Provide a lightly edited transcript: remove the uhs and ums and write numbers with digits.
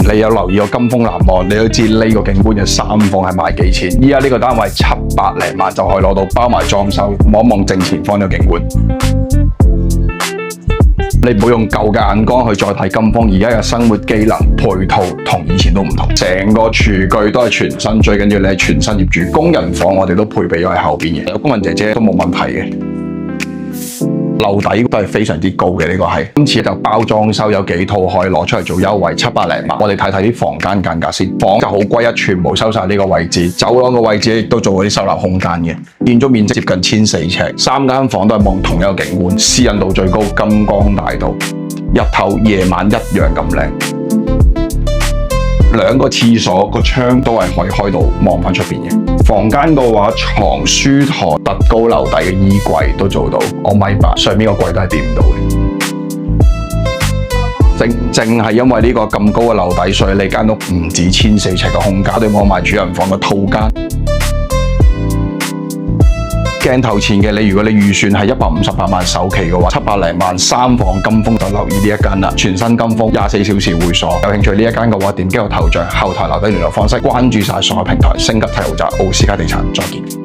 你有留意過金峰南岸，你都知呢個景觀嘅3房係賣幾錢？依家呢個單位700零萬就可以攞到，包埋裝修。望一望正前方呢個景觀，你唔好用舊嘅眼光去再睇金峰，而家嘅生活機能配套同以前都唔同，成個廚具都係全新，最緊要你係全新業主。工人房我哋都配備咗喺後邊嘅，有工人姐姐都冇問題嘅。樓底都係非常之高嘅，呢個係今次就包裝修，有幾套可以攞出嚟做優惠，700零萬。我哋睇睇啲房間間隔先，房就好歸一，全部收晒呢個位置，走廊嘅位置亦都做嗰啲收納空間嘅，建築面積接近1400尺，3間房都係望同一個景觀，私隱度最高，金光大道，日頭夜晚一樣咁靚。2個廁所個窗都係可以開到望翻出邊嘅。房間嘅話，床、書台、特高樓底嘅衣櫃都做到，我1.8米，上面個櫃都係掂唔到嘅。正係因為呢個咁高嘅樓底，所以你間屋唔止1400尺嘅空間，對望埋主人房嘅套間。鏡頭前嘅你，如果你預算係158萬首期嘅話，700零萬3房金峰就留意呢一間啦，全新金峰24小時會所。有興趣呢一間嘅話，點擊個頭像，後台留低聯絡方式，關注晒所有平台，升級睇豪宅，奧斯卡地產，再見。